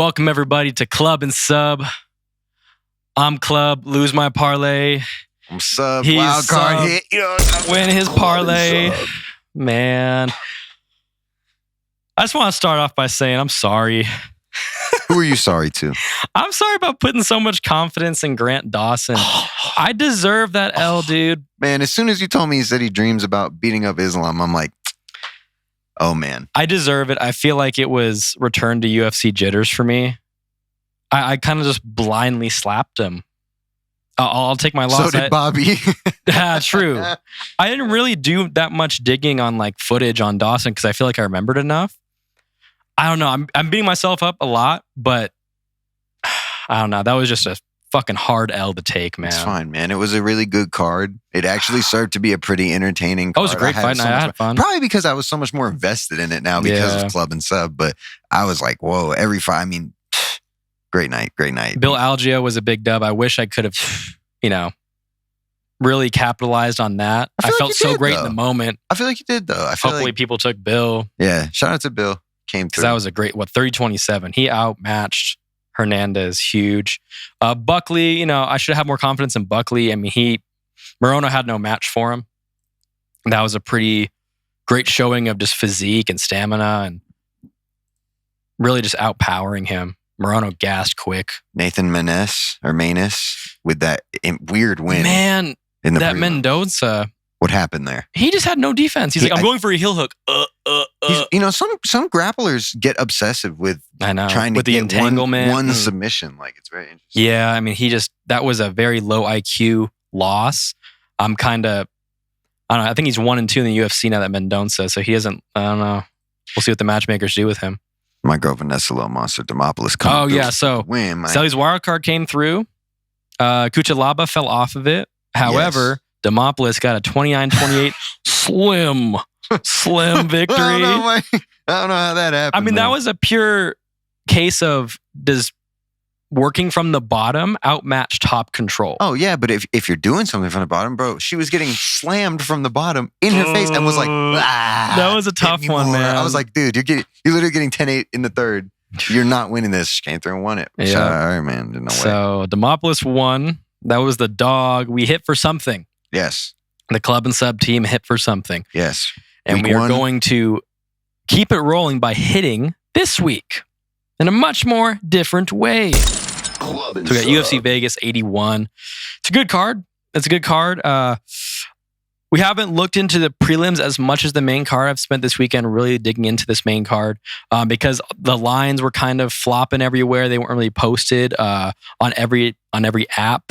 Welcome everybody to Club and Sub. I'm Club, lose my parlay. I'm Sub, He's wild card Sub, hit. win his parlay. Man. I just want to start off by saying I'm sorry. Who are you sorry to? I'm sorry about putting so much confidence in Grant Dawson. I deserve that L, dude. Man, as soon as you told me he said he dreams about beating up Islam, I'm like, oh man. I deserve it. I feel like it was return to UFC jitters for me. I kind of just blindly slapped him. I'll take my loss. So did Bobby. Yeah, true. I didn't really do that much digging on like footage on Dawson because I feel like I remembered enough. I don't know. I'm beating myself up a lot, but I don't know. That was just a fucking hard L to take, man. It's fine, man. It was a really good card. It actually served to be a pretty entertaining card. It was a great fight night. I had fun. Probably because I was so much more invested in it now because of Club and Sub. But I was like, whoa, every fight. I mean, great night. Bill Algeo was a big dub. I wish I could have, really capitalized on that. I felt so great in the moment. I feel like you did, though. Hopefully people took Bill. Yeah, shout out to Bill. Came through. Because that was a great, 30-27. He outmatched Hernandez, huge. Buckley, I should have more confidence in Buckley. I mean, Marotte had no match for him. That was a pretty great showing of just physique and stamina and really just outpowering him. Marotte gassed quick. Nathan Maness with that weird win. Man, in the that prelim. Mendoza. What happened there? He just had no defense. He's like, I'm going for a heel hook. Some grapplers get obsessive with trying to with the get entanglement. one submission. Like, it's very interesting. Yeah, I mean, that was a very low IQ loss. I don't know. I think he's 1-2 in the UFC now, that Mendoza. So he isn't, I don't know. We'll see what the matchmakers do with him. My girl Vanessa Little Monster Demopoulos. So Celly's wild card came through. Kuchalaba fell off of it. However, Demopoulos got a 29-28 slim victory. I don't know how that happened. I mean, that was a pure case of does working from the bottom outmatch top control. Oh, yeah, but if you're doing something from the bottom, bro, she was getting slammed from the bottom in her face and was like, that was a tough one, man. I was like, dude, you're literally getting 10-8 in the third. You're not winning this. She came through and won it. Yeah. So, all right, man. No way. So Demopoulos won. That was the dog. We hit for something. Yes. The Club and Sub team hit for something. Yes. And we are going to keep it rolling by hitting this week in a much more different way. So we got UFC Vegas 81. It's a good card. We haven't looked into the prelims as much as the main card. I've spent this weekend really digging into this main card because the lines were kind of flopping everywhere. They weren't really posted on every app,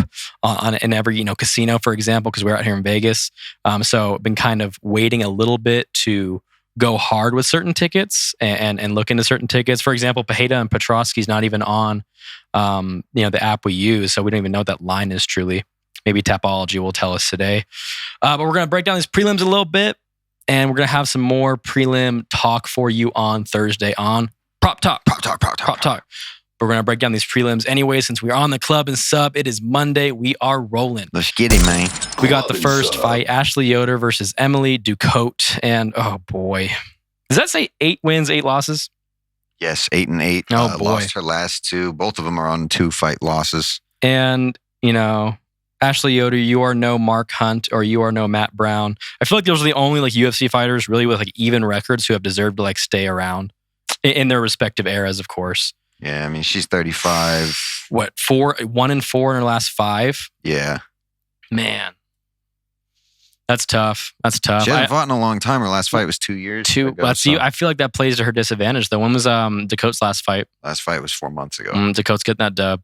in every casino, for example, because we're out here in Vegas. So I've been kind of waiting a little bit to go hard with certain tickets and look into certain tickets. For example, Pereira and Petroski's not even on the app we use, so we don't even know what that line is truly. Maybe Tapology will tell us today. But we're going to break down these prelims a little bit, and we're going to have some more prelim talk for you on Thursday on Prop Talk. But we're going to break down these prelims anyway, since we're on the Club and Sub. It is Monday. We are rolling. Let's get it, man. We got the first fight, Ashley Yoder versus Emily Ducote. And oh boy. Does that say 8 wins, 8 losses? Yes, 8-8. Oh boy. Lost her last 2. Both of them are on 2 fight losses. And, Ashley Yoder, you are no Mark Hunt or you are no Matt Brown. I feel like those are the only UFC fighters really with even records who have deserved to stay around in their respective eras, of course. Yeah, I mean, she's 35. What, 1-4 in her last 5? Yeah. Man. That's tough. She hasn't fought in a long time. Her last fight was 2 years ago. I feel like that plays to her disadvantage, though. When was Ducote's last fight? Last fight was 4 months ago. Ducote's getting that dub.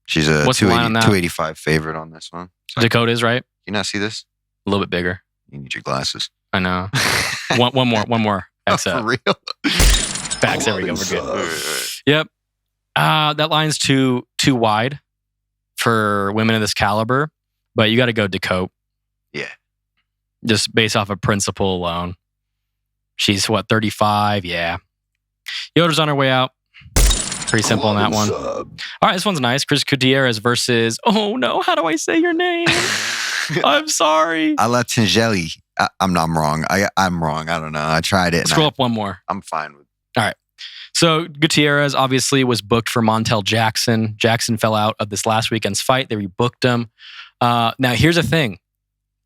She's a 285 favorite on this one. Ducote is, right? You not see this? A little bit bigger. You need your glasses. I know. one more. For real? Facts. There we go. We're good. Yep. That line's too wide for women of this caliber, but you got to go Ducote. Yeah. Just based off of principle alone. She's 35? Yeah. Yoder's on her way out. Pretty simple on that one. All right, this one's nice. Chris Gutierrez versus, oh no, how do I say your name? I'm sorry. Alateng. I'm wrong. I'm wrong. I don't know. I tried it. Scroll up one more. I'm fine with. All right. So Gutierrez obviously was booked for Montel Jackson. Jackson fell out of this last weekend's fight. They rebooked him. Now, here's the thing.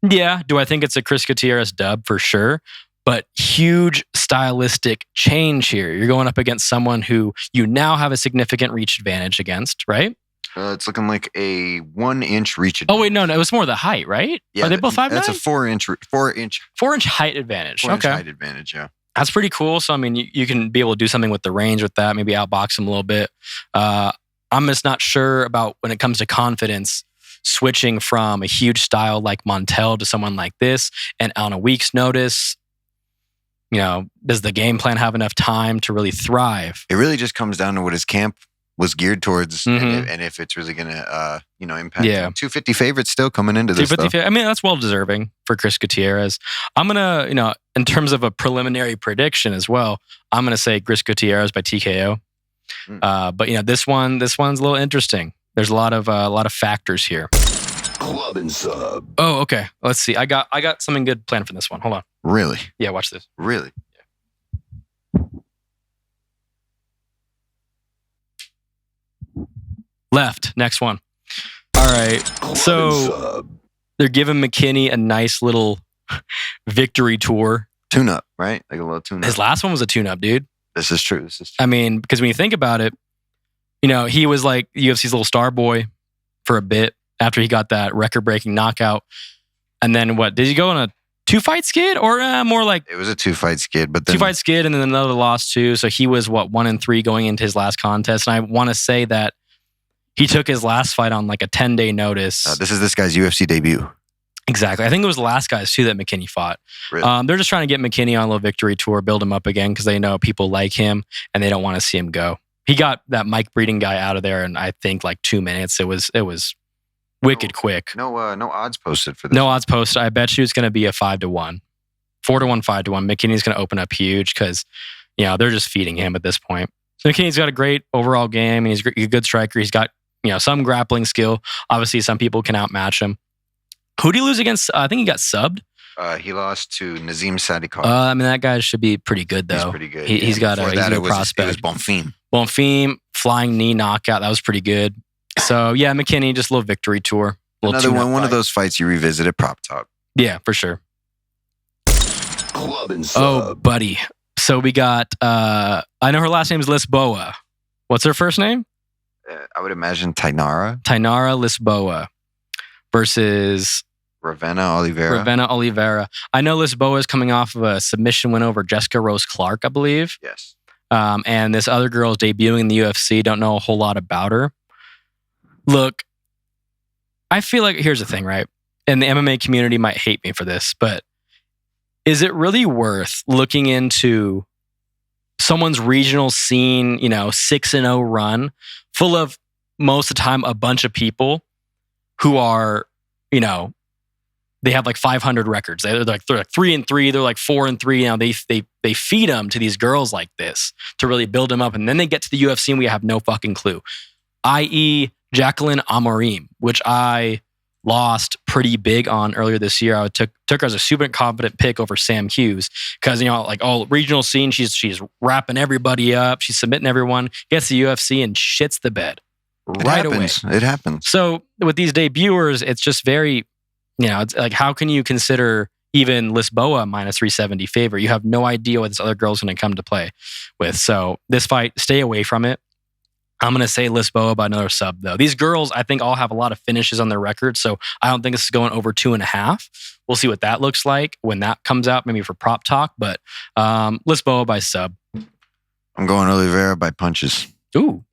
Yeah, do I think it's a Chris Gutierrez dub? For sure. But huge stylistic change here. You're going up against someone who you now have a significant reach advantage against, right? It's looking like a 1 inch reach advantage. Oh, wait, no, it was more the height, right? Yeah, are they both 5'9"? That's a 4 inch height advantage. 4 inch height advantage, yeah. That's pretty cool. So, I mean, you can be able to do something with the range with that, maybe outbox him a little bit. I'm just not sure about when it comes to confidence, switching from a huge style like Montel to someone like this. And on a week's notice, does the game plan have enough time to really thrive? It really just comes down to what his camp was geared towards, and if it's really going to, impact him. 250 favorites still coming into this. 250. I mean, that's well deserving for Chris Gutierrez. I'm gonna, in terms of a preliminary prediction as well, I'm gonna say Chris Gutierrez by TKO. But this one's a little interesting. There's a lot of factors here. Club and sub. Oh, okay. Let's see. I got something good planned for this one. Hold on. Really? Yeah. Watch this. Really? Left. Next one. All right. So they're giving McKinney a nice little victory tour. Tune-up, right? Like a little tune-up. His last one was a tune-up, dude. This is true. I mean, because when you think about it, he was like UFC's little star boy for a bit after he got that record-breaking knockout. And then what? Did he go on a 2-fight skid or more like... It was a 2-fight skid, but then... 2-fight skid and then another loss too. So he was 1-3 going into his last contest. And I want to say that he took his last fight on like a 10-day notice. This is this guy's UFC debut. Exactly. I think it was the last guys too that McKinney fought. Really? They're just trying to get McKinney on a little victory tour, build him up again because they know people like him and they don't want to see him go. He got that Mike Breeden guy out of there in I think like 2 minutes. It was wicked quick. No odds posted for this. No odds posted. I bet you it's going to be a 5-1, 4-1, 5-1. McKinney's going to open up huge because they're just feeding him at this point. So McKinney's got a great overall game and he's a good striker. He's got some grappling skill. Obviously, some people can outmatch him. Who did he lose against? I think he got subbed. He lost to Nazim Sadikov. I mean, that guy should be pretty good, though. He's pretty good. He's got a prospect. It was Bonfim. Bonfim, flying knee knockout. That was pretty good. So, yeah, McKinney, just a little victory tour. Another one of those fights you revisit at Prop Talk. Yeah, for sure. Club and sub. Oh, buddy. So we got, I know her last name is Lisboa. What's her first name? I would imagine Tainara. Tainara Lisboa versus... Ravena Oliveira. I know Lisboa is coming off of a submission win over Jessica Rose Clark, I believe. Yes. And this other girl is debuting in the UFC. Don't know a whole lot about her. Look, I feel like here's the thing, right? And the MMA community might hate me for this, but is it really worth looking into someone's regional scene, 6-0 run full of most of the time a bunch of people who are, they have like 500 records. They're like 3-3. They're like 4-3. They feed them to these girls like this to really build them up. And then they get to the UFC and we have no fucking clue. I.e. Jacqueline Amorim, which I lost pretty big on earlier this year. I took her as a super confident pick over Sam Hughes because, regional scene, she's wrapping everybody up. She's submitting everyone, gets the UFC and shits the bed right away. It happens. So with these debuters, it's just very... it's like, how can you consider even Lisboa minus 370 favor? You have no idea what this other girl's going to come to play with. So this fight, stay away from it. I'm going to say Lisboa by another sub, though. These girls, I think, all have a lot of finishes on their record, so I don't think this is going over 2.5. We'll see what that looks like when that comes out, maybe for Prop Talk, but Lisboa by sub. I'm going Oliveira by punches. Ooh.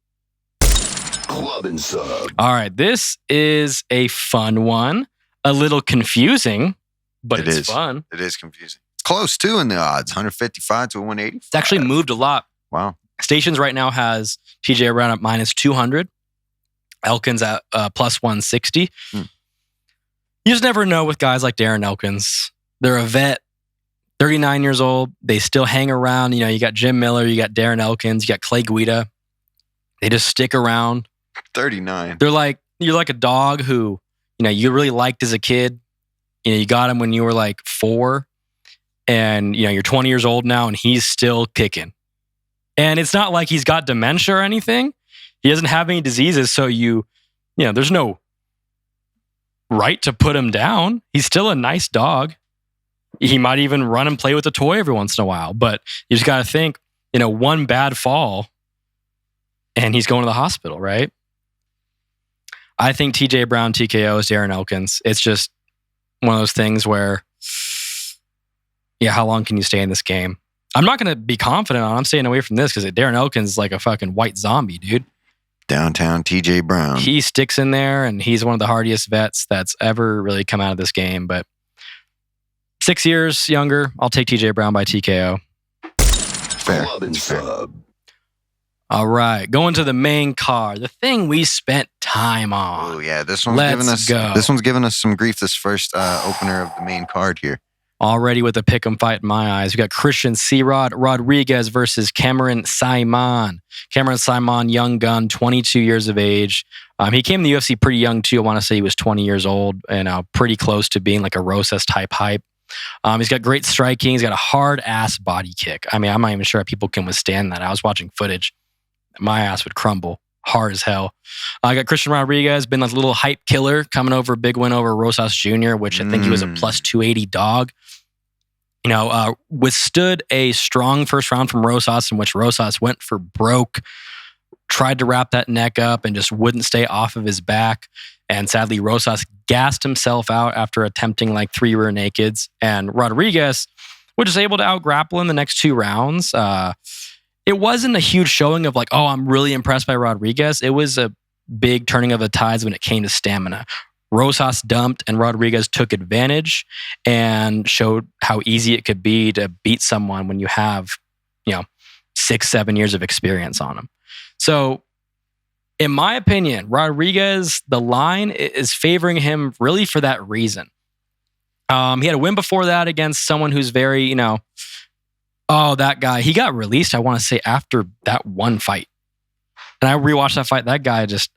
Club and sub. All right, this is a fun one. A little confusing, but it's fun. It is confusing. It's close too in the odds, 155 to 180. It's actually moved a lot. Wow. Stations right now has TJ around at minus 200. Elkins at plus 160. You just never know with guys like Darren Elkins. They're a vet, 39 years old. They still hang around. You got Jim Miller, you got Darren Elkins, you got Clay Guida. They just stick around. 39. You're like a dog who... you really liked as a kid. You got him when you were like 4 and, you're 20 years old now and he's still kicking. And it's not like he's got dementia or anything. He doesn't have any diseases. So there's no right to put him down. He's still a nice dog. He might even run and play with a toy every once in a while. But you just got to think, one bad fall and he's going to the hospital, right? I think TJ Brown TKO is Darren Elkins. It's just one of those things where, how long can you stay in this game? I'm not going to be confident on. I'm staying away from this because Darren Elkins is like a fucking white zombie, dude. Downtown TJ Brown. He sticks in there, and he's one of the hardiest vets that's ever really come out of this game. But 6 years younger, I'll take TJ Brown by TKO. Fair. Club and sub. All right, going to the main card, the thing we spent time on. Oh yeah, this one's giving us some grief. This first opener of the main card here. Already with a pick'em fight in my eyes. We got Christian C-Rod Rodriguez versus Cameron Saaiman. Cameron Saaiman, young gun, 22 years of age. He came to the UFC pretty young too. I want to say he was 20 years old and pretty close to being like a Rosas type hype. He's got great striking. He's got a hard ass body kick. I mean, I'm not even sure if people can withstand that. I was watching footage. My ass would crumble. Hard as hell. I got Christian Rodriguez, been like a little hype killer, coming over, big win over Rosas Jr., which I think he was a plus 280 dog. Withstood a strong first round from Rosas in which Rosas went for broke, tried to wrap that neck up and just wouldn't stay off of his back. And sadly, Rosas gassed himself out after attempting like 3 rear nakeds. And Rodriguez was just able to out-grapple in the next 2 rounds. It wasn't a huge showing of like, oh, I'm really impressed by Rodriguez. It was a big turning of the tides when it came to stamina. Rosas dumped and Rodriguez took advantage and showed how easy it could be to beat someone when you have, 6-7 years of experience on him. So in my opinion, Rodriguez, the line is favoring him really for that reason. He had a win before that against someone who's very, that guy, he got released, I want to say, after that one fight. And I rewatched that fight. That guy just,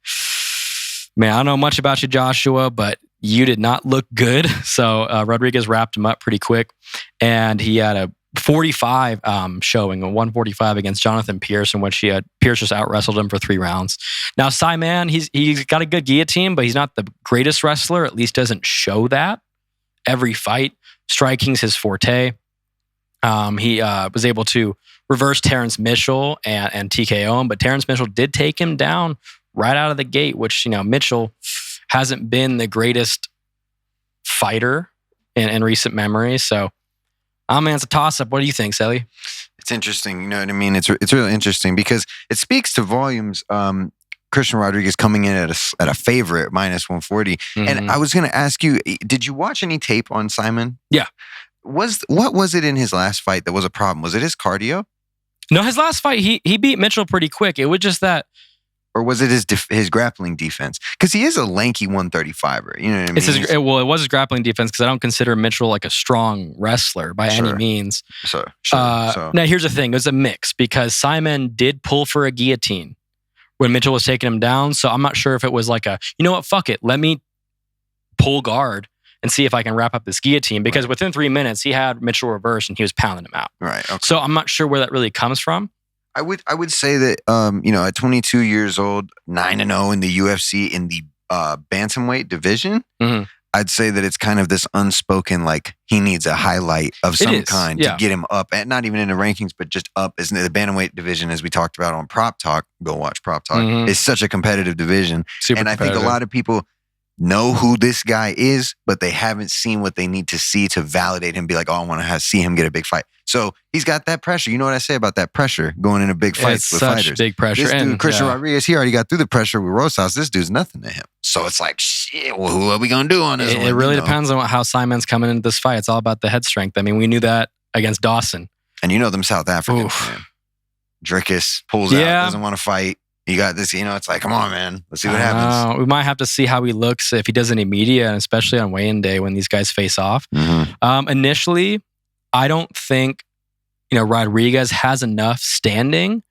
man, I don't know much about you, Joshua, but you did not look good. So Rodriguez wrapped him up pretty quick. And he had a 45 showing, a 145 against Jonathan Pierce, in which Pierce just out-wrestled him for 3 rounds. Now, Saaiman, he's got a good guillotine, but he's not the greatest wrestler, at least doesn't show that every fight. Striking's his forte. He was able to reverse Terrence Michel and TKO him, but Terrence Michel did take him down right out of the gate, which, Michel hasn't been the greatest fighter in recent memory. So, it's a toss-up. What do you think, Celly? It's interesting. You know what I mean? It's really interesting because it speaks to volumes. Christian Rodriguez coming in at a favorite, minus 140. Mm-hmm. And I was going to ask you, did you watch any tape on Saaiman? Yeah. What was it in his last fight that was a problem? Was it his cardio? No, his last fight, he beat Michel pretty quick. It was just that. Or was it his grappling defense? Because he is a lanky 135er. You know what I mean? It was his grappling defense because I don't consider Michel like a strong wrestler by any means. Sure. Now, here's the thing. It was a mix because Saaiman did pull for a guillotine when Michel was taking him down. So I'm not sure if it was like you know what, fuck it. Let me pull guard and see if I can wrap up this guillotine. Because within 3 minutes, he had Michel reversed and he was pounding him out. Right. Okay. So I'm not sure where that really comes from. I would say that at 22 years old, 9-0 in the UFC in the bantamweight division, mm-hmm. I'd say that it's kind of this unspoken, like he needs a highlight of some kind to get him up, and not even in the rankings, but just up. Isn't it? The bantamweight division, as we talked about on Prop Talk, go watch Prop Talk, mm-hmm. is such a competitive division. Super and I think a lot of people know who this guy is, but they haven't seen what they need to see to validate him, be like, oh, I want to see him get a big fight. So he's got that pressure. You know what I say about that pressure going into big fights with fighters. Big pressure. This dude, Christian Rodriguez, he already got through the pressure with Rosas. This dude's nothing to him. So it's like, shit, well, who are we going to do on this one? It really depends on how Saaiman's coming into this fight. It's all about the head strength. I mean, we knew that against Dawson. And you know them South Africans, man. Drickus pulls out, doesn't want to fight. You got this, it's like, come on, man. Let's see what happens. We might have to see how he looks if he does any media, and especially on weigh-in day when these guys face off. Mm-hmm. Initially, I don't think, Rodriguez has enough standing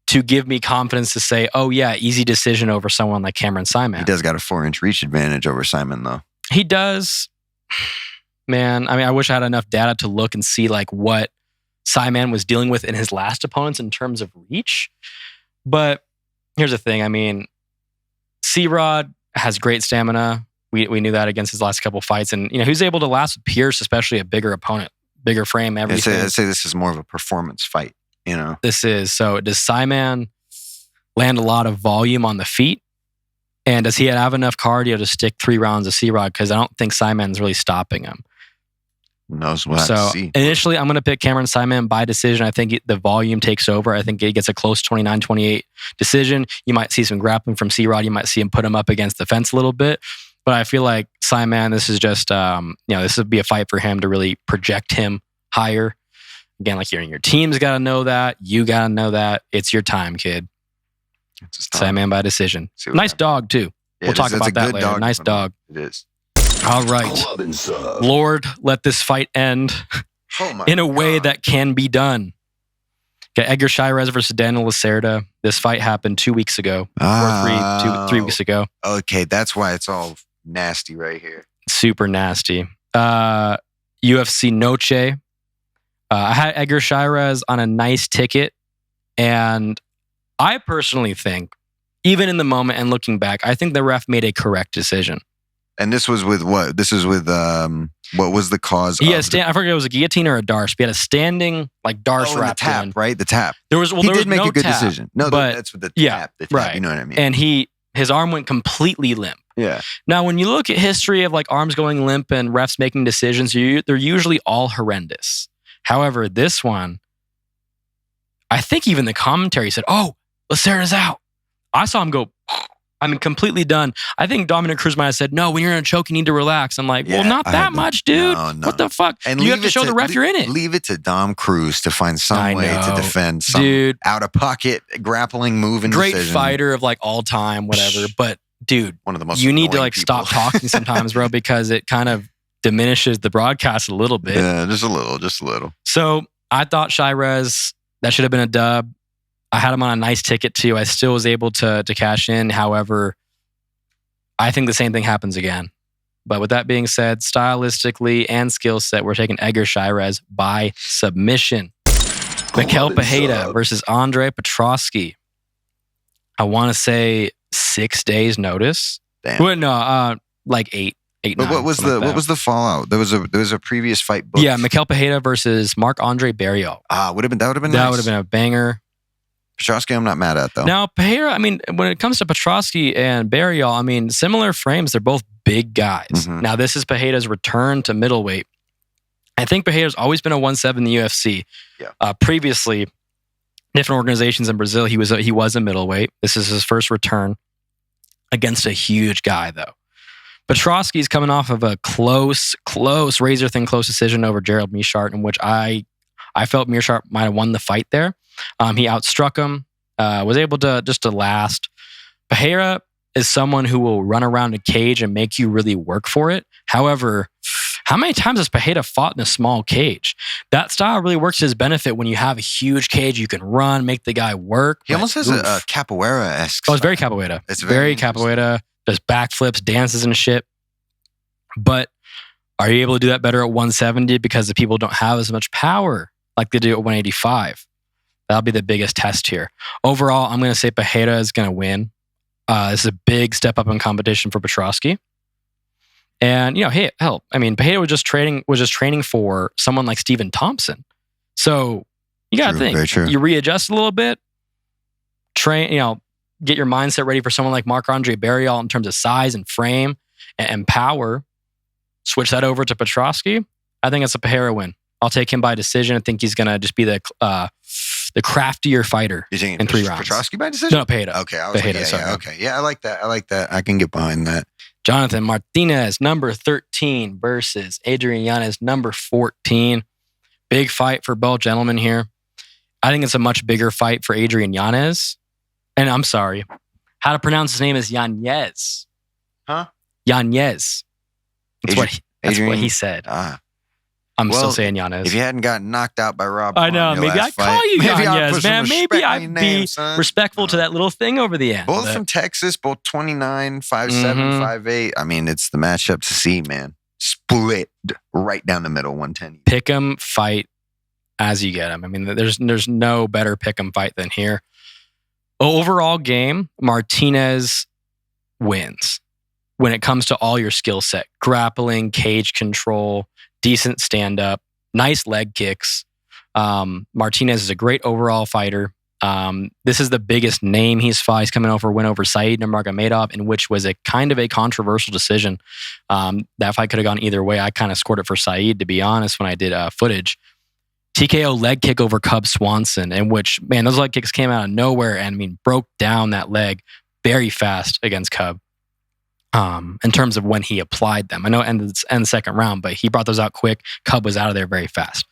to give me confidence to say, oh yeah, easy decision over someone like Cameron Saaiman. He does got a 4-inch reach advantage over Saaiman, though. He does. Man, I wish I had enough data to look and see like what Saaiman was dealing with in his last opponents in terms of reach. But here's the thing. I mean, C-Rod has great stamina. We knew that against his last couple fights. And, he was able to last with Pierce, especially a bigger opponent, bigger frame, everything. I'd say this is more of a performance fight, This is. So does Saaiman land a lot of volume on the feet? And does he have enough cardio to stick 3 rounds of C-Rod? Because I don't think Saaiman's really stopping him. Knows what to see. Initially, I'm going to pick Cameron Saaiman by decision. I think the volume takes over. I think he gets a close 29-28 decision. You might see some grappling from C-Rod. You might see him put him up against the fence a little bit. But I feel like Saaiman, this is just, this would be a fight for him to really project him higher. Again, like your team's got to know that. You got to know that. It's your time, kid. Saaiman by decision. Nice dog, too. Yeah, we'll talk about that later. Dog, nice dog. It is. All right. Lord, let this fight end in a way that can be done. Got Edgar Chairez versus Daniel Lacerda. This fight happened 2 weeks ago. Or 3 weeks ago. Okay, that's why it's all nasty right here. Super nasty. UFC Noche. I had Edgar Chairez on a nice ticket. And I personally think, even in the moment and looking back, I think the ref made a correct decision. And this was with what? This is with what was the cause? I forget if it was a guillotine or a darce. We had a standing darce wrap. The tap, right? The tap. He did make no a good tap, decision. No, but that's with the tap. The tap, right. You know what I mean? And his arm went completely limp. Yeah. Now, when you look at history of arms going limp and refs making decisions, they're usually all horrendous. However, this one, I think even the commentary said, "Oh, Lacerda's out." I saw him go. Completely done. I think Dominic Cruz might have said, "No, when you're in a choke, you need to relax." I'm like, well, not that much, dude. No. What the fuck? And you have to show the ref you're in it. Leave it to Dom Cruz to find some way to defend some out-of-pocket grappling move and great decision. Fighter of all time, whatever. But, dude, one of the most you need to people. stop talking sometimes, bro, because it kind of diminishes the broadcast a little bit. Yeah, just a little. So I thought Chairez, that should have been a dub. I had him on a nice ticket too. I still was able to cash in. However, I think the same thing happens again. But with that being said, stylistically and skill set, we're taking Edgar Chairez by submission. Michel Pereira versus Andre Petroski. I want to say 6 days notice. Damn. Well, no, 8. But what was the fallout? There was a previous fight booked. Yeah, Michel Pereira versus Marc-Andre Barrios. That would have been nice. That would have been a banger. Petroski, I'm not mad at though. Now, Pereira, when it comes to Petroski and Barrios, similar frames. They're both big guys. Mm-hmm. Now, this is Pereira's return to middleweight. I think Pereira's always been a 1-7 in the UFC. Yeah. Previously, different organizations in Brazil, he was a middleweight. This is his first return against a huge guy, though. Petroski's coming off of a close, razor-thin close decision over Gerald Meerschaert, in which I felt Meerschaert might have won the fight there. He outstruck him, was able to last. Pereira is someone who will run around a cage and make you really work for it. However, how many times has Pereira fought in a small cage? That style really works to his benefit when you have a huge cage. You can run, make the guy work. He almost has a capoeira-esque style. It's very capoeira. It's very capoeira. Does backflips, dances and shit. But are you able to do that better at 170 because the people don't have as much power like they do at 185? That'll be the biggest test here. Overall, I'm going to say Pereira is going to win. This is a big step up in competition for Petroski. And, Pereira was just training for someone like Stephen Thompson. So you got to think, you readjust a little bit, get your mindset ready for someone like Marc-Andre Barrios in terms of size and frame and power. Switch that over to Petroski. I think it's a Pereira win. I'll take him by decision. I think he's going to just be the craftier fighter in 3 rounds. Petroski by decision? No, Pereira. Okay, okay. Yeah, I like that. I can get behind that. Jonathan Martinez, number 13 versus Adrian Yanez, number 14. Big fight for both gentlemen here. I think it's a much bigger fight for Adrian Yanez. And I'm sorry, how to pronounce his name is Yanez. Huh? Yanez. That's what he said. I'm still saying Yanez. If you hadn't gotten knocked out by Rob, I know. Maybe I'd call you Yanez, man. Maybe I'd be respectful to that little thing over the end. Both from Texas, both 29, 5'7", 5'8". It's the matchup to see, man. Split right down the middle, 110. Pick 'em, fight. as you get them. I mean, there's no better pick 'em fight than here. Overall game, Martinez wins when it comes to all your skill set. Grappling, cage control, decent stand-up, nice leg kicks. Martinez is a great overall fighter. This is the biggest name he's fought. He's coming over a win over Said Nurmagomedov, in which was a kind of a controversial decision. That fight could have gone either way. I kind of scored it for Said, to be honest, when I did footage. TKO leg kick over Cub Swanson, in which, man, those leg kicks came out of nowhere and, I mean, broke down that leg very fast against Cub. In terms of when he applied them. I know it ended the second round, but he brought those out quick. Cub was out of there very fast.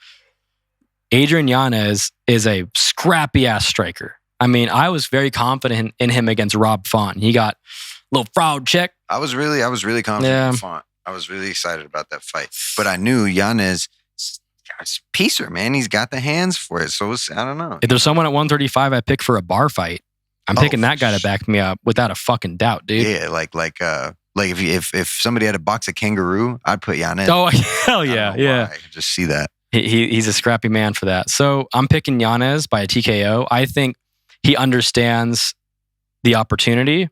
Adrian Yanez is a scrappy-ass striker. I mean, I was very confident in him against Rob Font. He got a little fraud check. I was really confident in Font. I was really excited about that fight. But I knew Yanez, piecer, man. He's got the hands for it. So I don't know. If there's someone at 135 I pick for a bar fight, I'm picking that guy to back me up without a fucking doubt, dude. Yeah, like if somebody had to box a kangaroo, I'd put Yanez. Oh, hell yeah, yeah. I could just see that. He's a scrappy man for that. So I'm picking Yanez by a TKO. I think he understands the opportunity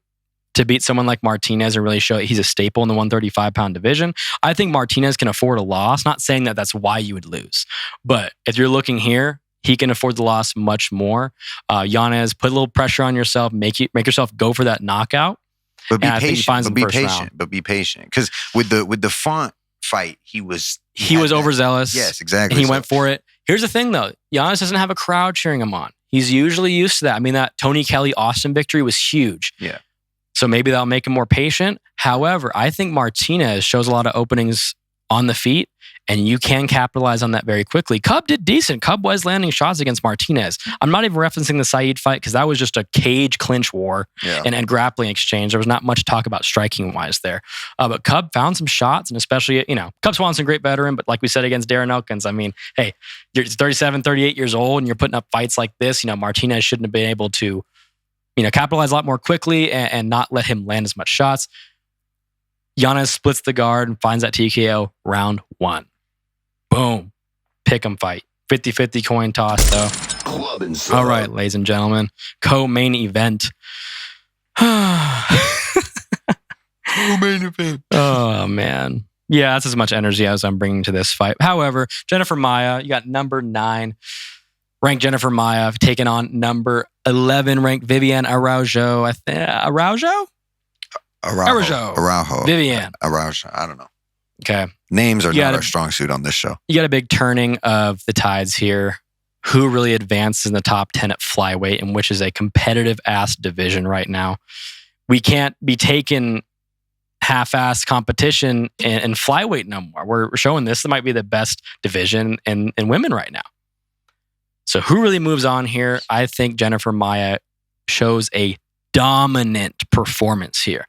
to beat someone like Martinez and really show that he's a staple in the 135-pound division. I think Martinez can afford a loss. Not saying that that's why you would lose. But if you're looking here, he can afford the loss much more. Yanez, put a little pressure on yourself. Make yourself go for that knockout. But be patient. But be patient. Because with the Font fight, he was overzealous. Yes, exactly. And he went for it. Here's the thing, though. Yanez doesn't have a crowd cheering him on. He's usually used to that. I mean, that Tony Kelly Austin victory was huge. Yeah. So maybe that'll make him more patient. However, I think Martinez shows a lot of openings on the feet, and you can capitalize on that very quickly. Cub did decent. Cub was landing shots against Martinez. I'm not even referencing the Said fight because that was just a cage clinch war and grappling exchange. There was not much talk about striking wise there. But Cub found some shots, and especially, Cub Swanson, great veteran, but like we said against Darren Elkins, I mean, hey, you're 37, 38 years old, and you're putting up fights like this. Martinez shouldn't have been able to, capitalize a lot more quickly and not let him land as much shots. Yanez splits the guard and finds that TKO round 1. Boom. Pick 'em fight. 50-50 coin toss, though. All right, ladies and gentlemen. Co-main event. Co-main event. Oh, man. Yeah, that's as much energy as I'm bringing to this fight. However, Jennifer Maia, you got number 9 ranked Jennifer Maia taking on number 11 ranked Vivane Araujo. Araujo. Vivane Araujo. I don't know. Okay. Names are not our strong suit on this show. You got a big turning of the tides here. Who really advances in the top 10 at flyweight, and which is a competitive ass division right now. We can't be taking half-ass competition in flyweight no more. We're showing this might be the best division in women right now. So who really moves on here? I think Jennifer Maia shows a dominant performance here.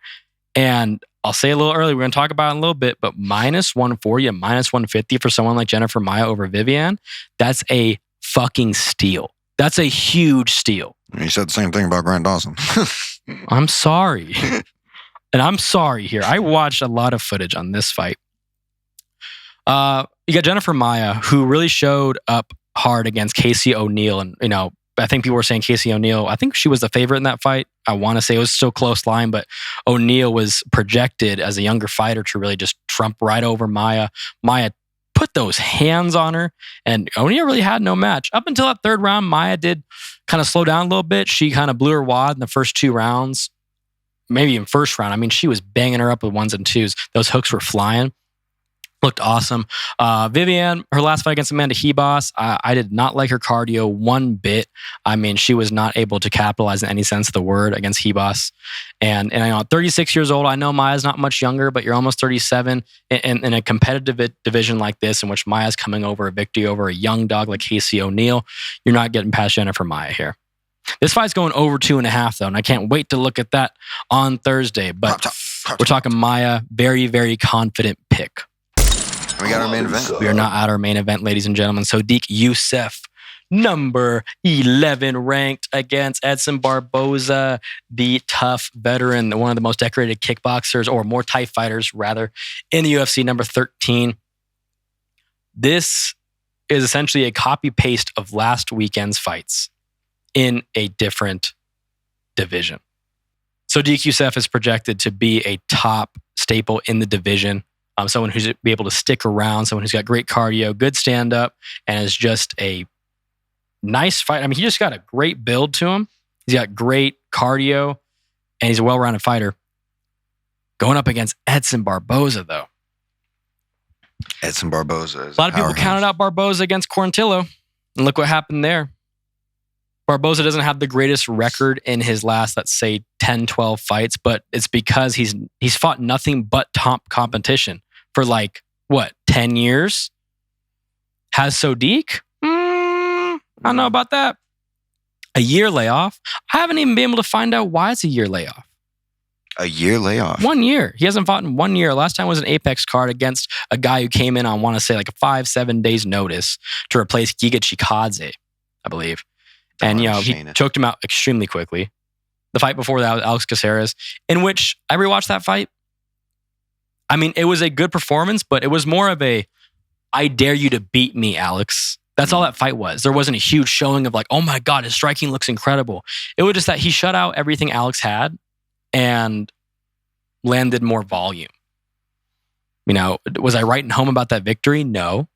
And I'll say a little early, we're going to talk about it in a little bit, but minus 140 and minus 150 for someone like Jennifer Maia over Vivane, that's a fucking steal. That's a huge steal. You said the same thing about Grant Dawson. I'm sorry. And I'm sorry here. I watched a lot of footage on this fight. You got Jennifer Maia, who really showed up hard against Casey O'Neill. And, I think people were saying Casey O'Neill, I think she was the favorite in that fight. I want to say it was still close line, but O'Neill was projected as a younger fighter to really just trump right over Maia. Maia put those hands on her, and O'Neill really had no match. Up until that third round, Maia did kind of slow down a little bit. She kind of blew her wad in the first 2 rounds, maybe in first round. I mean, she was banging her up with 1s and 2s. Those hooks were flying. Looked awesome. Vivane, her last fight against Amanda Hebos, I did not like her cardio one bit. I mean, she was not able to capitalize in any sense of the word against Hebos. And I know, 36 years old, I know Maia's not much younger, but you're almost 37 in a competitive division like this, in which Maia's coming over a victory over a young dog like Casey O'Neill. You're not getting past Jennifer Maia here. This fight's going over 2.5, though, and I can't wait to look at that on Thursday. But we're talking Maia, very, very confident pick. We got our main event. We are not at our main event, ladies and gentlemen. Sodiq Youssef, number 11 ranked against Edson Barboza, the tough veteran, one of the most decorated kickboxers, or more Thai fighters, rather, in the UFC, number 13. This is essentially a copy-paste of last weekend's fights in a different division. Sodiq Yusuff is projected to be a top staple in the division. Someone who's be able to stick around, someone who's got great cardio, good stand-up, and is just a nice fight. I mean, he just got a great build to him. He's got great cardio, and he's a well-rounded fighter. Going up against Edson Barboza, though. Edson Barboza is a lot of people counted out Barboza against Quarantillo, and look what happened there. Barboza doesn't have the greatest record in his last, let's say, 10, 12 fights, but it's because he's fought nothing but top competition for 10 years? Has Sodiq? I don't know about that. A year layoff? I haven't even been able to find out why it's a year layoff. A year layoff? 1 year. He hasn't fought in 1 year. Last time was an Apex card against a guy who came in on, I want to say, a 5-7 days notice to replace Giga Chikadze, I believe. And, he choked him out extremely quickly. The fight before that was Alex Caceres, in which I rewatched that fight. I mean, it was a good performance, but it was more of a, I dare you to beat me, Alex. That's all that fight was. There wasn't a huge showing of oh my God, his striking looks incredible. It was just that he shut out everything Alex had and landed more volume. Was I writing home about that victory? No.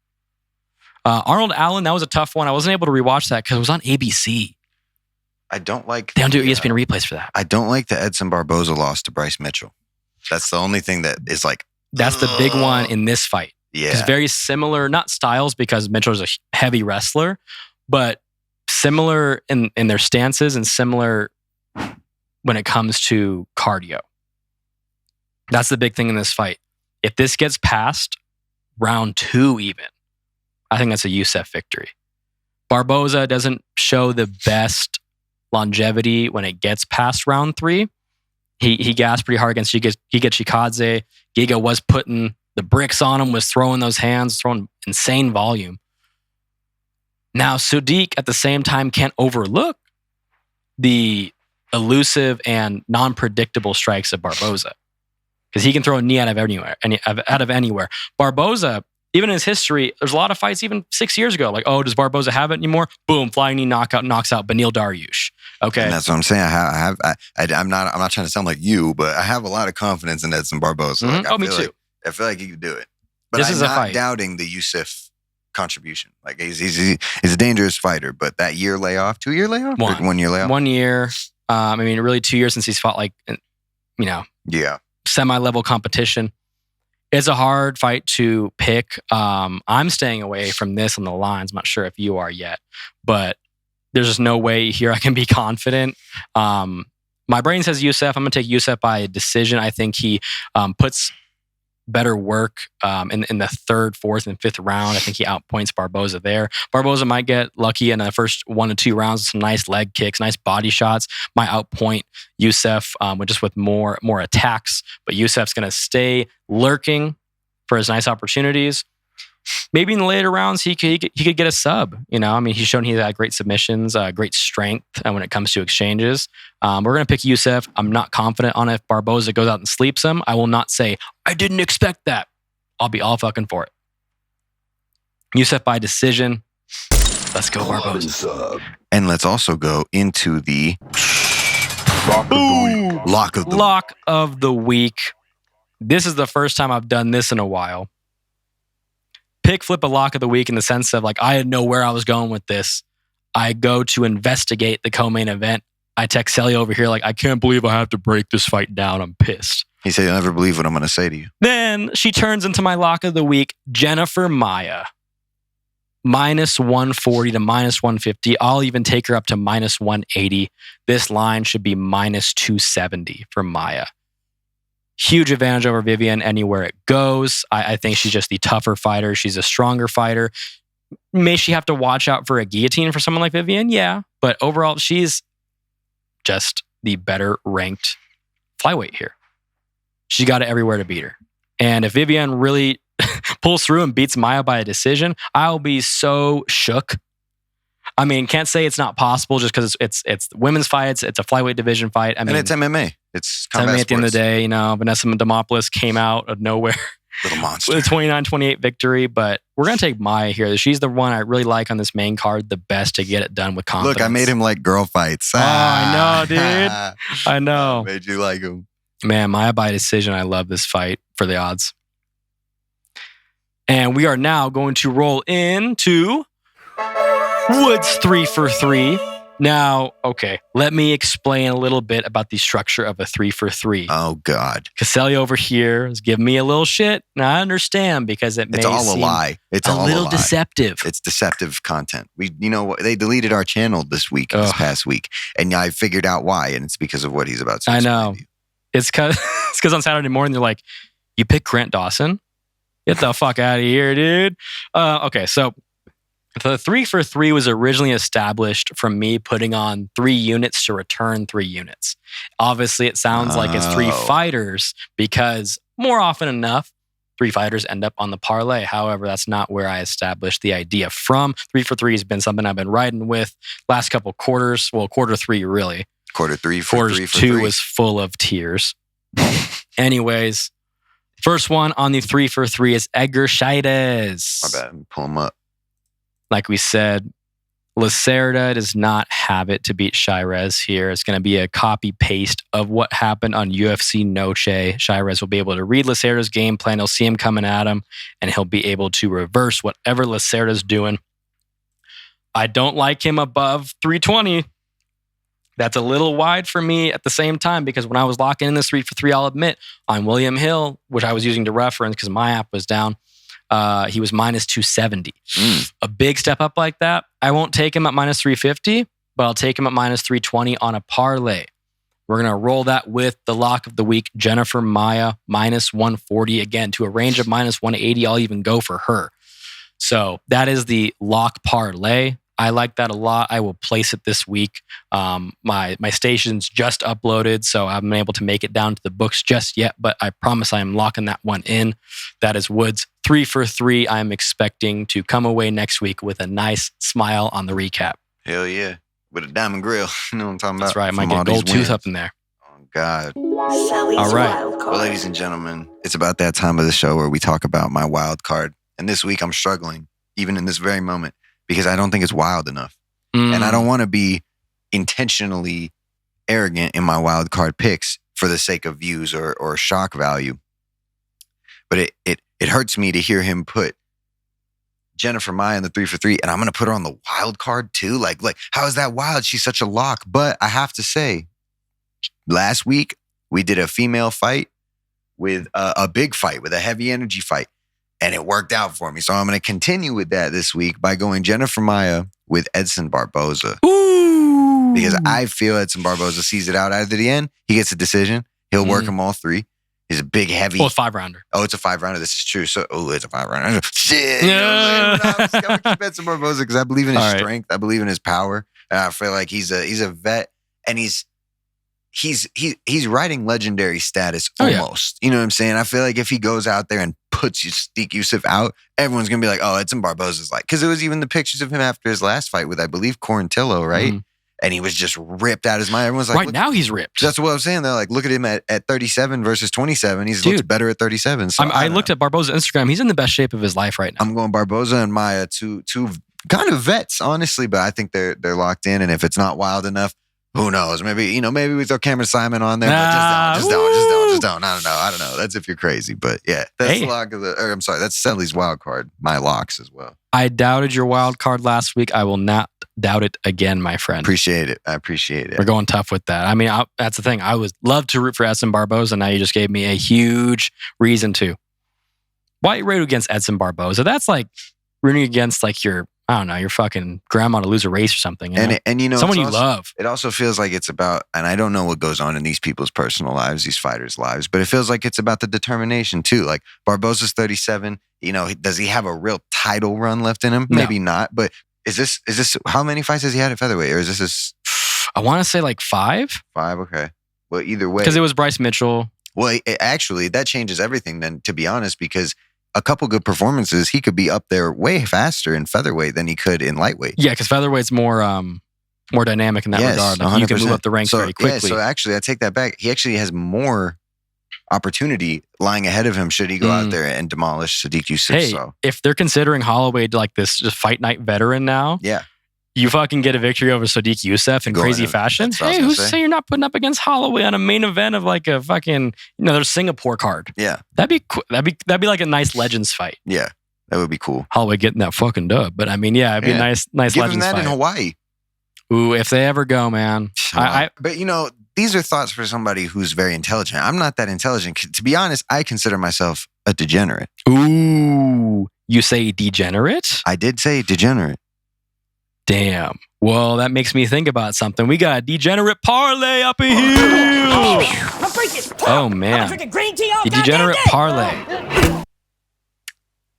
Arnold Allen, that was a tough one. I wasn't able to rewatch that because it was on ABC. I don't like... They don't do ESPN replays for that. I don't like the Edson Barboza loss to Bryce Mitchell. That's the only thing that is That's the big one in this fight. Yeah. It's very similar, not styles because Mitchell's a heavy wrestler, but similar in their stances and similar when it comes to cardio. That's the big thing in this fight. If this gets past round 2 even, I think that's a Yusuff victory. Barboza doesn't show the best longevity when it gets past round 3. He gassed pretty hard against Giga Chikadze. Giga was putting the bricks on him, was throwing those hands, throwing insane volume. Now, Sodiq at the same time can't overlook the elusive and non-predictable strikes of Barboza because he can throw a knee out of anywhere. Barboza, even in his history, there's a lot of fights even 6 years ago. Does Barboza have it anymore? Boom, flying knee knockout, knocks out Beneil Dariush. Okay, and that's what I'm saying. I'm not trying to sound like you, but I have a lot of confidence in Edson Barboza. Me too. I feel like he could do it. But this I'm is not a fight. Doubting the Yusuff contribution. He's a dangerous fighter, but that year layoff, 2 year layoff, 1 year layoff, 1 year. Really 2 years since he's fought semi-level competition. It's a hard fight to pick. I'm staying away from this on the lines. I'm not sure if you are yet, but there's just no way here I can be confident. My brain says Yusuff. I'm going to take Yusuff by decision. I think he puts better work in the 3rd, 4th, and 5th round. I think he outpoints Barboza there. Barboza might get lucky in the first 1 to 2 rounds with some nice leg kicks, nice body shots. Might outpoint Yusuff with more attacks. But Yusuff's going to stay lurking for his nice opportunities. Maybe in the later rounds, he could get a sub. He's shown he's had great submissions, great strength when it comes to exchanges. We're going to pick Yusuff. I'm not confident on if Barboza goes out and sleeps him. I will not say, I didn't expect that. I'll be all fucking for it. Yusuff by decision. Let's go, Barboza. And let's also go into the lock of the week. This is the first time I've done this in a while. Pick, flip a lock of the week in the sense of I didn't know where I was going with this. I go to investigate the co-main event. I text Celly over here I can't believe I have to break this fight down. I'm pissed. He said, you'll never believe what I'm going to say to you. Then she turns into my lock of the week, Jennifer Maia. -140 to -150. I'll even take her up to -180. This line should be -270 for Maia. Huge advantage over Vivane anywhere it goes. I think she's just the tougher fighter. She's a stronger fighter. May she have to watch out for a guillotine for someone like Vivane? Yeah. But overall, she's just the better ranked flyweight here. She got it everywhere to beat her. And if Vivane really pulls through and beats Maia by a decision, I'll be so shook. Can't say it's not possible just because it's women's fights. It's a flyweight division fight. And it's MMA. It's MMA at the end of the day. Vanessa Demopoulos came out of nowhere Little monster. with a 29-28 victory. But we're going to take Maia here. She's the one I really like on this main card, the best to get it done with confidence. Look, I made him like girl fights. Oh, I know, dude. I know. Made you like him. Man, Maia by decision. I love this fight for the odds. And we are now going to roll into Woods 3 for 3. Now, okay, let me explain a little bit about the structure of a 3 for 3. Oh, God. Celly over here is giving me a little shit. And I understand because It's all a lie. It's all a little lie. deceptive. It's deceptive content. They deleted our channel this past week. And I figured out why. And it's because of what he's about to I know. It's because on Saturday morning, they're like, you pick Grant Dawson? Get the fuck out of here, dude. Okay, so the 3 for 3 was originally established from me putting on 3 units to return 3 units. Obviously, it sounds like it's 3 fighters because more often enough, 3 fighters end up on the parlay. However, that's not where I established the idea from. 3 for 3 has been something I've been riding with last couple quarters. Well, quarter 3, really. Quarter 3 for Quarter 3 for 2 3. was full of tears. Anyways, first one on the 3 for 3 is Edgar Chairez. My bad. Pull him up. Like we said, Lacerda does not have it to beat Chairez here. It's going to be a copy-paste of what happened on UFC Noche. Chairez will be able to read Lacerda's game plan. He'll see him coming at him, and he'll be able to reverse whatever Lacerda's doing. I don't like him above 320. That's a little wide for me at the same time because when I was locking in this 3 for 3, I'll admit, on William Hill, which I was using to reference because my app was down, he was minus 270. A big step up like that. I won't take him at minus 350, but I'll take him at minus 320 on a parlay. We're going to roll that with the lock of the week, Jennifer Maia, minus 140. Again, to a range of minus 180, I'll even go for her. So that is the lock parlay. I like that a lot. I will place it this week. My station's just uploaded, so I haven't been able to make it down to the books just yet, but I promise I am locking that one in. That is Woods 3 for 3. I'm expecting to come away next week with a nice smile on the recap. Hell yeah. With a diamond grill. You know what I'm talking about? That's right. Might get a gold tooth up in there. Oh, God. Sally's All right. wild card. Well, ladies and gentlemen, it's about that time of the show where we talk about my wild card. And this week I'm struggling, even in this very moment, because I don't think it's wild enough. And I don't want to be intentionally arrogant in my wild card picks for the sake of views or shock value. But it hurts me to hear him put Jennifer Maia in the 3 for 3, and I'm going to put her on the wild card too. Like, how is that wild? She's such a lock. But I have to say, last week we did a female fight with a big fight, with a heavy energy fight. And it worked out for me. So I'm going to continue with that this week by going Jennifer Maia with Edson Barboza. Ooh. Because I feel Edson Barboza sees it out to the end. He gets a decision. He'll work them all 3. He's a big, heavy. Well, 5-rounder. Oh, it's a 5-rounder. This is true. So, it's a 5-rounder. Shit. Yeah. I'm just going to keep Edson Barboza because I believe in his All right. strength. I believe in his power. And I feel like he's a vet. And he's riding legendary status almost. You know what I'm saying? I feel like if he goes out there and puts Sadiq Yusuf out, everyone's going to be like, oh, Edson Barboza's like, because it was even the pictures of him after his last fight with, I believe, Quarantillo, right? And he was just ripped out his mind. Everyone's like, right now he's ripped. That's what I'm saying. They're like, look at him at 37 versus 27. He looks better at 37. So I looked at Barboza's Instagram. He's in the best shape of his life right now. I'm going Barboza and Maia, two kind of vets, honestly, but I think they're locked in. And if it's not wild enough, who knows? Maybe we throw Cameron Saaiman on there, but just don't. I don't know. That's if you're crazy. But yeah, that's the lock of that's Celly's wild card. My locks as well. I doubted your wild card last week. I will not doubt it again, my friend. Appreciate it. I appreciate it. We're going tough with that. I mean, that's the thing. I would love to root for Edson Barboza. Now you just gave me a huge reason to. Why you root against Edson Barboza? That's like rooting against like your fucking grandma to lose a race or something. And you know, someone you love. It also feels like it's about, and I don't know what goes on in these people's personal lives, these fighters' lives, but it feels like it's about the determination too. Like Barboza's 37. You know, does he have a real title run left in him? No. Maybe not. But is this how many fights has he had at featherweight, or is this his? I want to say like 5. 5. Okay. Well, either way, because it was Bryce Mitchell. Well, actually, that changes everything. Then, to be honest, because a couple good performances, he could be up there way faster in featherweight than he could in lightweight. Yeah, because featherweight's more dynamic in that regard. Like, you can move up the ranks very quickly. Yeah, so actually, I take that back. He actually has more opportunity lying ahead of him should he go out there and demolish Sadiq Youssef. Hey, if they're considering Holloway like this just fight night veteran now, you fucking get a victory over Sadiq Youssef in crazy fashion. Hey, who's to say you're not putting up against Holloway on a main event of like a fucking there's Singapore card? Yeah, that'd be like a nice Legends fight. Yeah, that would be cool. Holloway getting that fucking dub, but I mean, it'd be a nice Give Legends him that fight in Hawaii. Ooh, if they ever go, man. But these are thoughts for somebody who's very intelligent. I'm not that intelligent. To be honest, I consider myself a degenerate. Ooh, you say degenerate? I did say degenerate. Damn. Well, that makes me think about something. We got a Degenerate Parlay up in here. Oh, man. The Degenerate Parlay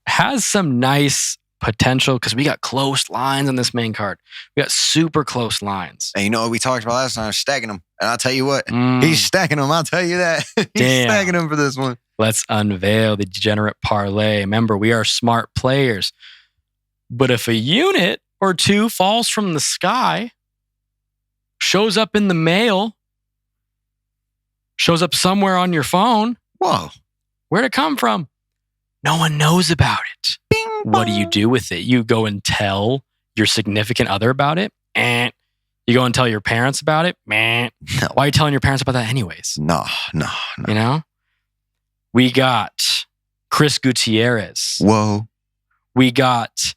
has some nice potential because we got close lines on this main card. We got super close lines. And you know what we talked about last time? Stacking them. And I'll tell you what, he's stacking them. I'll tell you that. He's stacking them for this one. Let's unveil the Degenerate Parlay. Remember, we are smart players. But if a unit or two falls from the sky, shows up in the mail, shows up somewhere on your phone. Whoa. Where'd it come from? No one knows about it. Bing, what do you do with it? You go and tell your significant other about it? You go and tell your parents about it? No. Why are you telling your parents about that anyways? No. You know? We got Chris Gutierrez. Whoa. We got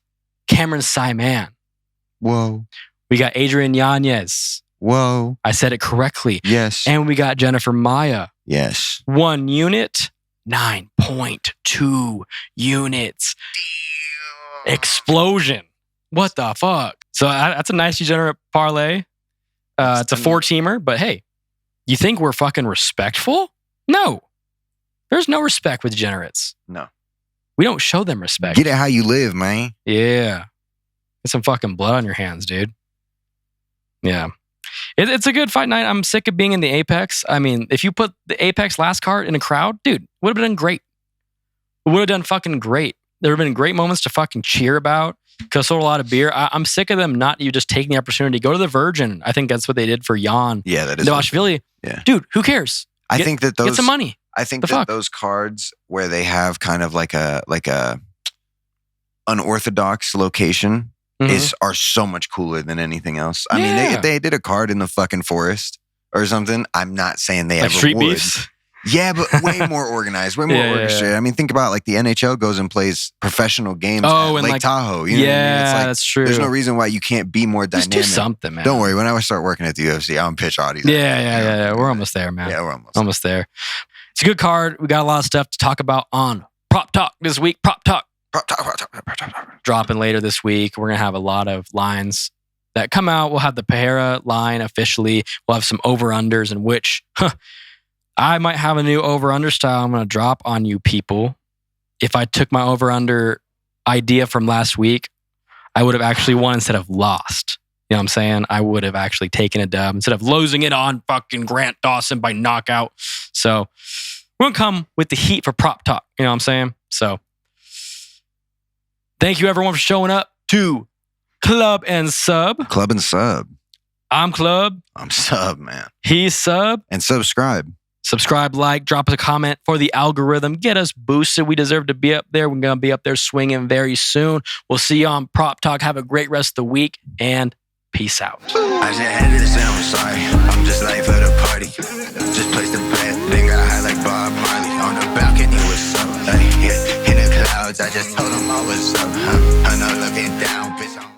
Cameron Saaiman. Whoa. We got Adrian Yanez. Whoa. I said it correctly. Yes. And we got Jennifer Maia. Yes. 1 unit, 9.2 units. Damn. Explosion. What the fuck? So that's a nice Degenerate Parlay. It's a 4-teamer, but hey, you think we're fucking respectful? No. There's no respect with degenerates. No. We don't show them respect. Get it how you live, man. Yeah. Get some fucking blood on your hands, dude. Yeah. It's a good fight night. I'm sick of being in the Apex. I mean, if you put the Apex last card in a crowd, dude, would have done great. It would have done fucking great. There have been great moments to fucking cheer about. Could have sold a lot of beer. I'm sick of them not you just taking the opportunity. Go to the Virgin. I think that's what they did for Jan. Yeah, that is. Devashvili. Yeah. Dude, who cares? I think that those... Get some money. I think that those cards where they have kind of like a unorthodox location are so much cooler than anything else. I mean, they did a card in the fucking forest or something. I'm not saying they like ever street would. Beefs? Yeah, but way more organized, way more orchestrated. Yeah. I mean, think about like the NHL goes and plays professional games at Lake Tahoe. You know what I mean? It's like, that's true. There's no reason why you can't be more dynamic. Just do something, man. Don't worry. When I start working at the UFC, I'm pitch Audis. Yeah. We're almost there, man. Yeah, we're almost there. It's a good card. We got a lot of stuff to talk about on Prop Talk this week. Prop Talk. Dropping later this week. We're going to have a lot of lines that come out. We'll have the Pereira line officially. We'll have some over-unders in which I might have a new over-under style I'm going to drop on you people. If I took my over-under idea from last week, I would have actually won instead of lost. You know what I'm saying? I would have actually taken a dub instead of losing it on fucking Grant Dawson by knockout. So we're going to come with the heat for Prop Talk. You know what I'm saying? So thank you everyone for showing up to Club and Sub. Club and Sub. I'm Club. I'm Sub, man. He's Sub. And subscribe. Subscribe, like, drop us a comment for the algorithm. Get us boosted. We deserve to be up there. We're going to be up there swinging very soon. We'll see you on Prop Talk. Have a great rest of the week and peace out. I just had to say I'm sorry. I'm just late for the party. Just placed the bet. Then got high like Bob Marley. On the balcony with some. In the clouds, I just told them I was up.